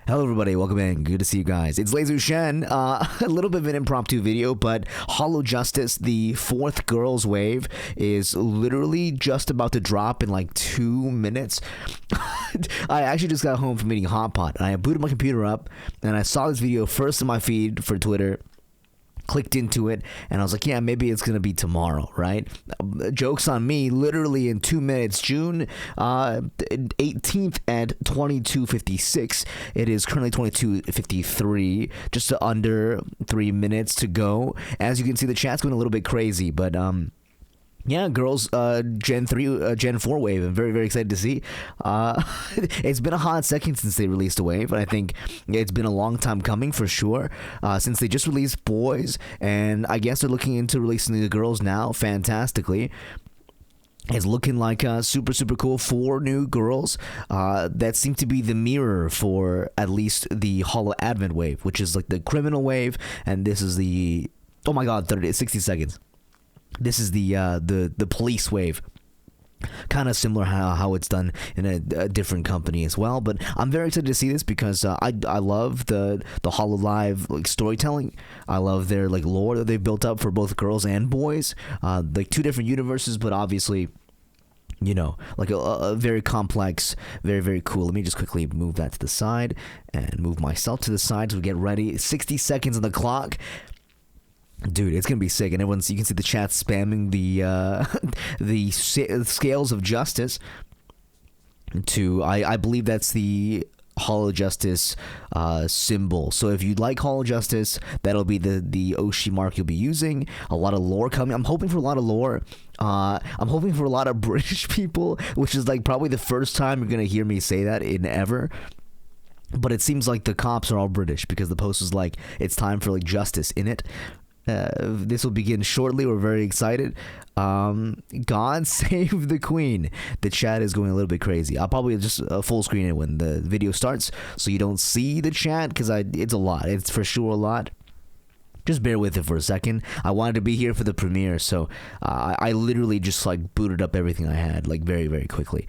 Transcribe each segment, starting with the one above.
Hello everybody, welcome in. Good to see you guys. It's Laser Shen. A little bit of an impromptu video, but Hollow Justice, the fourth girls wave, is literally just about to drop in like 2 minutes. I actually just got home from eating Hot Pot, and I booted my computer up, and I saw this video first in my feed for Twitter. Clicked into it, and I was like, yeah, maybe it's gonna be tomorrow, right? Joke's on me. Literally in 2 minutes, June 18th at 22:56. It is currently 22:53, just under 3 minutes to go. As you can see, the chat's going a little bit crazy, but yeah, girls, Gen 4 wave. I'm very, very excited to see. It's been a hot second since they released a wave, and I think it's been a long time coming for sure. Since they just released boys, and I guess they're looking into releasing the girls now fantastically. It's looking like super, super cool. 4 new girls that seem to be the mirror for at least the Hollow Advent wave, which is like the criminal wave, and this is the, oh my god, 60 seconds. This is the police wave. Kind of similar how it's done in a different company as well, but I'm very excited to see this because I love the Hololive like storytelling. I love their like lore that they've built up for both girls and boys, like 2 different universes, but obviously, you know, like a very complex, very, very cool. Let me just quickly move that to the side and move myself to the side so we get ready. 60 seconds on the clock. Dude, it's gonna be sick, and you can see the chat spamming the scales of justice. I believe that's the Hollow Justice symbol. So if you like Hollow Justice, that'll be the Oshi mark you'll be using. A lot of lore coming. I'm hoping for a lot of lore. I'm hoping for a lot of British people, which is like probably the first time you're gonna hear me say that in ever. But it seems like the cops are all British because the post is like, it's time for like justice in it. This will begin shortly. We're very excited. God save the Queen. The chat is going a little bit crazy. I'll probably just full screen it when the video starts so you don't see the chat because it's a lot. It's for sure a lot. Just bear with it for a second. I wanted to be here for the premiere, so I literally just like booted up everything I had like very, very quickly.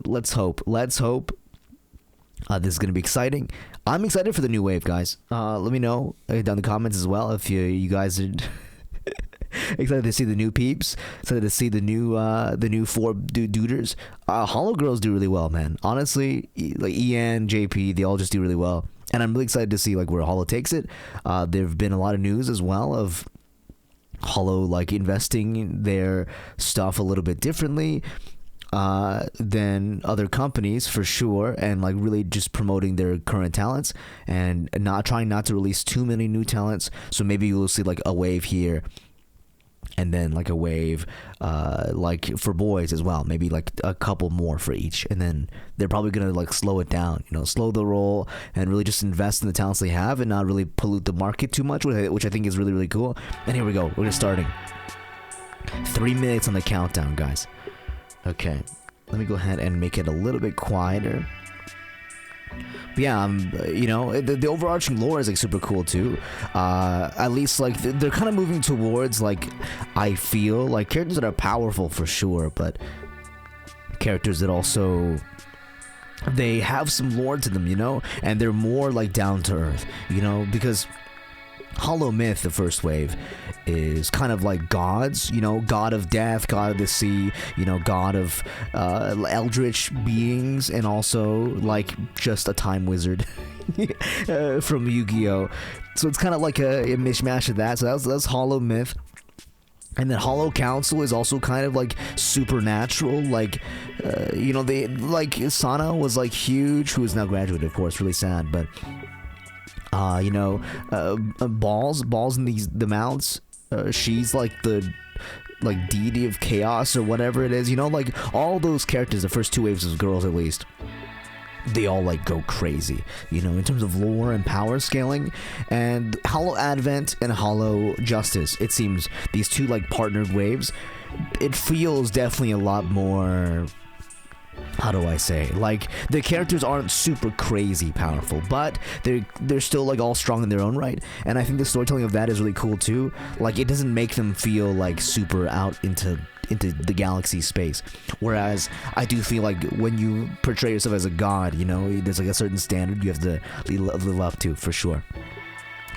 Let's hope. This is going to be exciting. I'm excited for the new wave, guys. Let me know down in the comments as well if you guys are excited to see the new peeps, excited to see the new 4 duders. Hollow girls do really well, man. Honestly, like Ian, JP, they all just do really well. And I'm really excited to see like where Hollow takes it. There have been a lot of news as well of Hollow like investing their stuff a little bit differently than other companies for sure, and like really just promoting their current talents and trying not to release too many new talents. So maybe you'll see like a wave here and then like a wave like for boys as well, maybe like a couple more for each, and then they're probably gonna like slow it down, you know, slow the roll and really just invest in the talents they have and not really pollute the market too much, which I think is really, really cool. And here we go, we're just starting. 3 minutes on the countdown, guys. Okay, let me go ahead and make it a little bit quieter. But yeah, you know, the overarching lore is like super cool too. At least like they're kind of moving towards like, I feel like characters that are powerful for sure, but characters that also they have some lore to them, you know, and they're more like down to earth, you know, because Hollow Myth, the first wave, is kind of like gods, you know, god of death, god of the sea, you know, god of eldritch beings, and also like just a time wizard from Yu-Gi-Oh! So it's kind of like a mishmash of that. So that's Hollow Myth. And then Hollow Council is also kind of like supernatural, like, you know, they like Sana was like huge, who is now graduated, of course, really sad, but you know, balls in the mouths. She's like the deity of chaos or whatever it is, you know, like all those characters, the first 2 waves of girls at least, they all like go crazy, you know, in terms of lore and power scaling. And Hollow Advent and Hollow Justice, it seems these 2 like partnered waves, it feels definitely a lot more, how do I say, like the characters aren't super crazy powerful, but they're still like all strong in their own right. And I think the storytelling of that is really cool too. Like it doesn't make them feel like super out into into the galaxy space. Whereas I do feel like when you portray yourself as a god, you know, there's like a certain standard you have to live up to for sure.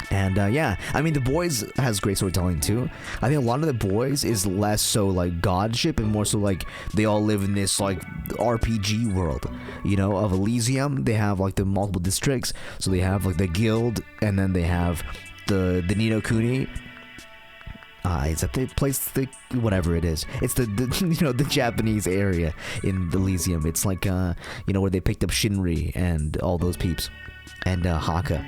And yeah, I mean, The Boys has great storytelling too. I think a lot of The Boys is less so like godship and more so like they all live in this like RPG world, you know, of Elysium. They have like the multiple districts, so they have like the guild, and then they have the Ni no Kuni. Is that the place? Whatever it is, it's the you know, the Japanese area in Elysium. It's like you know, where they picked up Shinri and all those peeps, and Haka.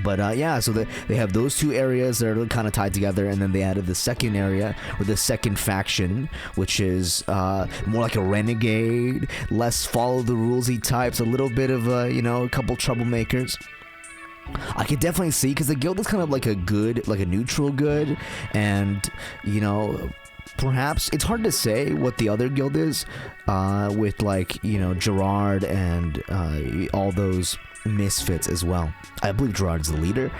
But yeah, so they have those two areas that are kind of tied together, and then they added the second area with the second faction, which is more like a renegade, less follow the rulesy types, a little bit of you know, a couple troublemakers. I could definitely see, because the guild is kind of like a good, like a neutral good, and you know, perhaps it's hard to say what the other guild is, with like, you know, Gerard and all those misfits as well. I believe Gerard's the leader,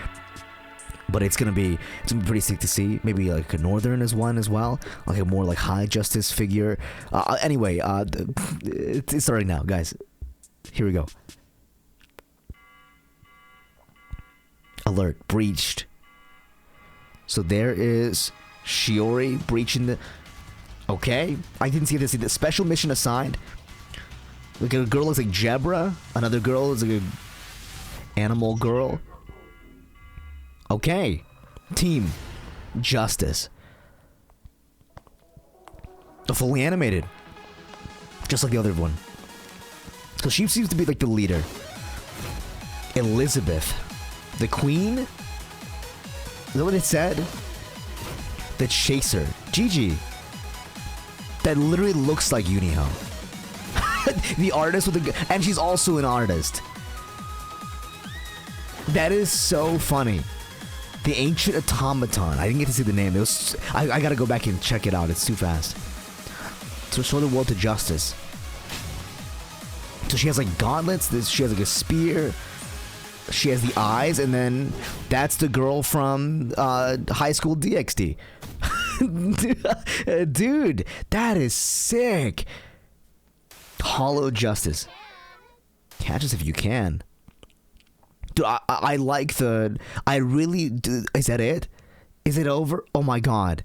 but it's gonna be pretty sick to see. Maybe like a Northern is one as well, like a more like high justice figure. Anyway, it's starting now, guys. Here we go. Alert, breached. So there is Shiori breaching the... Okay, I didn't see this. The special mission assigned. Like a girl looks like Jebra. Another girl is like a animal girl. Okay, team Justice. Fully animated, just like the other one. So she seems to be like the leader. Elizabeth, the queen. Is that what it said? The chaser, Gigi. That literally looks like Uniho. The artist with the... And she's also an artist. That is so funny. The Ancient Automaton. I didn't get to see the name. It was... I gotta go back and check it out. It's too fast. To restore the world to justice. So she has like gauntlets. She has like a spear. She has the eyes. And then that's the girl from High School DxD. Dude, that is sick. Hollow Justice. Catch us if you can. Dude, I like the... I really... do. Is that it? Is it over? Oh my god.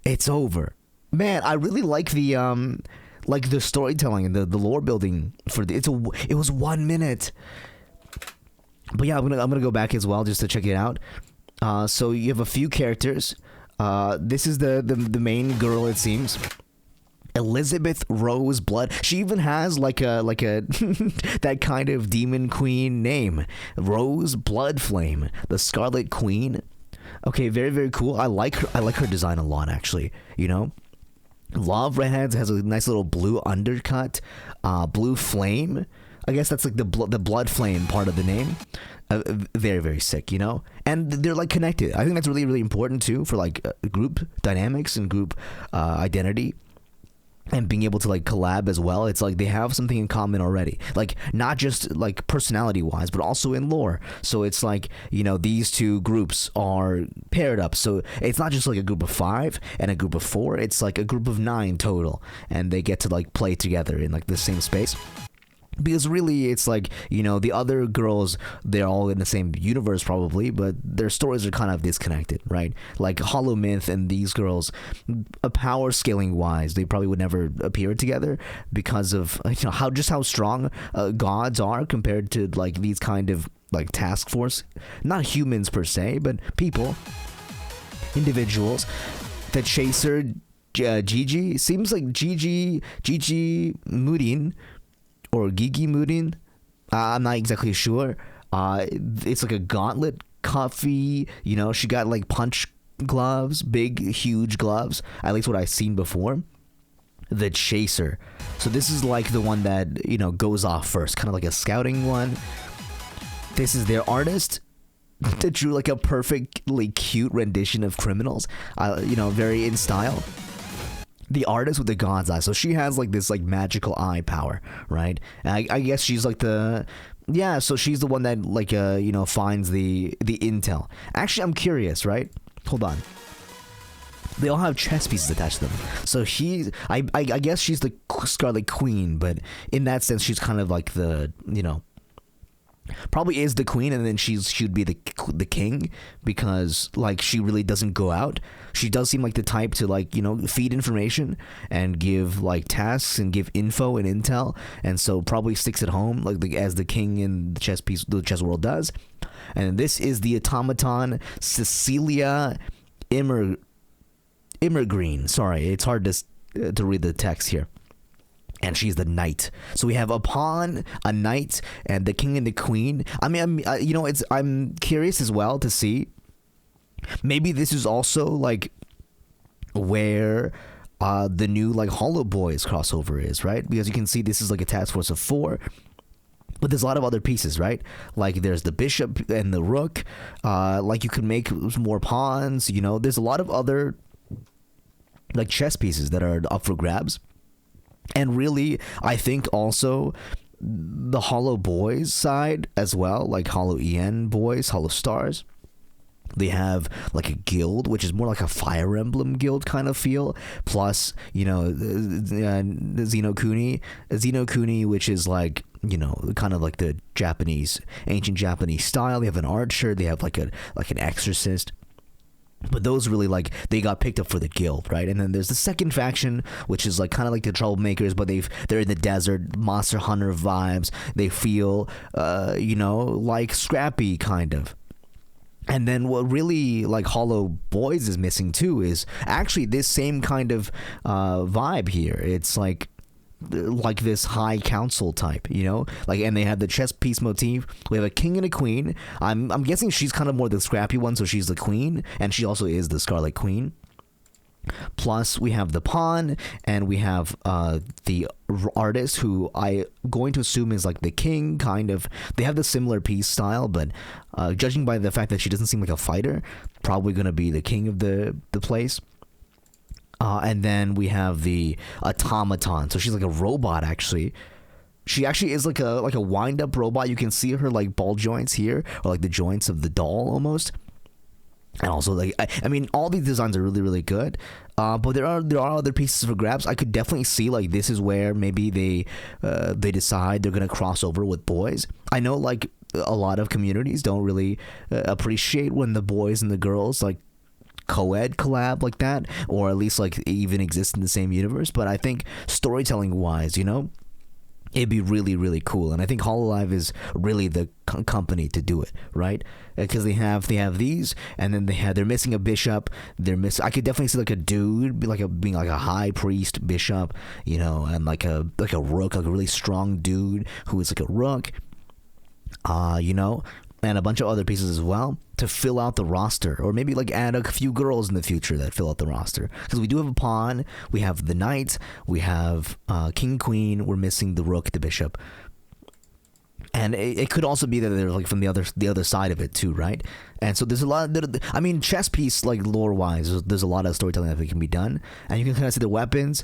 It's over. Man, I really like the storytelling and the lore building for the... It was 1 minute. But yeah, I'm gonna go back as well just to check it out. So you have a few characters. This is the main girl, it seems. Elizabeth Rose Blood. She even has like a that kind of demon queen name. Rose Bloodflame, the Scarlet Queen. Okay, very, very cool. I like her design a lot, actually. You know, Law of Redheads has a nice little blue undercut. Blue Flame. I guess that's like the blood flame part of the name. Very, very sick, you know? And they're like connected. I think that's really, really important too for like group dynamics and group identity. And being able to like collab as well. It's like they have something in common already. Like not just like personality wise, but also in lore. So it's like, you know, these two groups are paired up. So it's not just like a group of 5 and a group of 4. It's like a group of 9 total. And they get to like play together in like the same space. Because really, it's like, you know, the other girls, they're all in the same universe probably, but their stories are kind of disconnected, right? Like Hollow Myth and these girls, power scaling wise, they probably would never appear together because of, you know, how strong gods are compared to like these kind of like task force, not humans per se, but people, individuals. The Chaser, Gigi, seems like Gigi Murin. Or Gigi Murin, I'm not exactly sure. It's like a gauntlet cuffy, you know, she got like punch gloves, big, huge gloves, at least what I've seen before. The Chaser. So this is like the one that, you know, goes off first, kind of like a scouting one. This is their artist that drew like a perfectly cute rendition of criminals, you know, very in style. The artist with the god's eye. So she has like this like magical eye power, right? And I guess she's like the... Yeah, so she's the one that like, you know, finds the intel. Actually, I'm curious, right? Hold on. they all have chess pieces attached to them. So I guess she's the Scarlet Queen, but in that sense, she's kind of like the, probably is the queen, and then she'd be the king, because like she really doesn't go out. She does seem like the type to like feed information and give like tasks and give info and intel, and so probably sticks at home like as the king in the chess world does. And this is the automaton Cecilia Immergreen. Sorry, it's hard to read the text here. And she's the knight. So we have a pawn, a knight, and the king and the queen. I mean, I'm curious as well to see. Maybe this is also like where the new like Hollow Boys crossover is, right? Because you can see this is like a task force of 4. But there's a lot of other pieces, right? Like there's the bishop and the rook. Like you can make more pawns. There's a lot of other like chess pieces that are up for grabs. And really, I think also the Hollow Boys side as well, like Hollow EN Boys, Hollow Stars. They have like a guild, which is more like a Fire Emblem guild kind of feel. Plus, the Xeno Kuni, which is like, kind of like the ancient Japanese style. They have an archer. They have like an exorcist. But those really like they got picked up for the guild, right? And then there's the second faction, which is like kind of like the troublemakers, but they're in the desert, Monster Hunter vibes. They feel like scrappy kind of. And then what really like Hollow Boys is missing too is actually this same kind of vibe here. It's like this high council type, like, and they have the chess piece motif. We have a king and a queen. I'm guessing she's kind of more the scrappy one, so she's the queen, and she also is the Scarlet Queen. Plus we have the pawn, and we have the artist, who I going to assume is like the king kind of. They have the similar piece style, but judging by the fact that she doesn't seem like a fighter, probably gonna be the king of the place. And then we have the automaton. So she's like a robot, actually. She actually is like a wind-up robot. You can see her like ball joints here, or like the joints of the doll almost. And also, like, I mean, all these designs are really, really good. But there are other pieces for grabs. I could definitely see like this is where maybe they decide they're gonna cross over with boys. I know like a lot of communities don't really appreciate when the boys and the girls like co-ed collab like that, or at least like even exist in the same universe. But I think storytelling wise, it'd be really, really cool. And I think Hololive is really the company to do it, right? Because they have these, and then they're missing a bishop. I could definitely see like a dude being like a high priest bishop, and like a rook, like a really strong dude who is like a rook, and a bunch of other pieces as well to fill out the roster, or maybe like add a few girls in the future that fill out the roster, because we do have a pawn, we have the knight, we have king, queen, we're missing the rook, the bishop, and it could also be that they're like from the other side of it too, right? And so there's a lot of, chess piece like lore wise, there's a lot of storytelling that can be done, and you can kind of see the weapons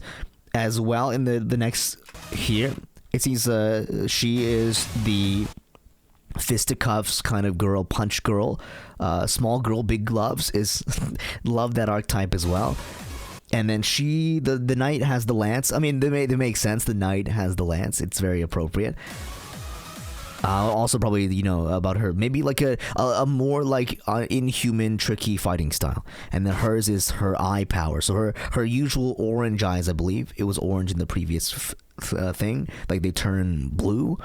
as well in the next here. It seems she is the fisticuffs kind of girl, punch girl, small girl, big gloves is love that archetype as well. And then the knight has the lance. I mean, they make sense. The knight has the lance. It's very appropriate. Also probably about her, maybe like a more like inhuman, tricky fighting style. And then hers is her eye power. So her usual orange eyes, I believe it was orange in the previous thing, like they turn blue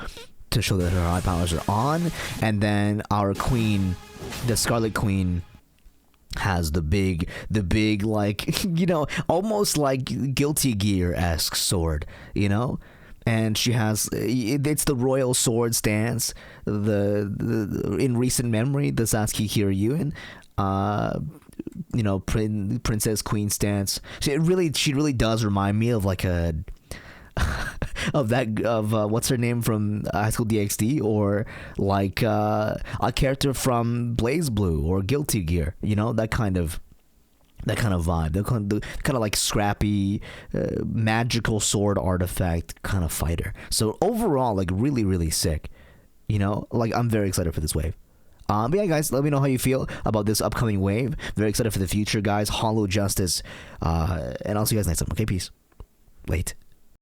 to show that her eye powers are on. And then our queen, the Scarlet Queen, has the big like almost like Guilty Gear-esque sword, and she has it's the royal sword stance, the in recent memory the Satsuki Kiryuin princess queen stance. She really does remind me of like a of what's her name from High School DxD, or like a character from Blaze Blue or Guilty Gear, that kind of vibe, the kind of like scrappy magical sword artifact kind of fighter. So overall, like really, really sick. Like I'm very excited for this wave. But yeah, guys, let me know how you feel about this upcoming wave. Very excited for the future, guys. Hollow Justice. And I'll see you guys next time. Okay, peace. Wait.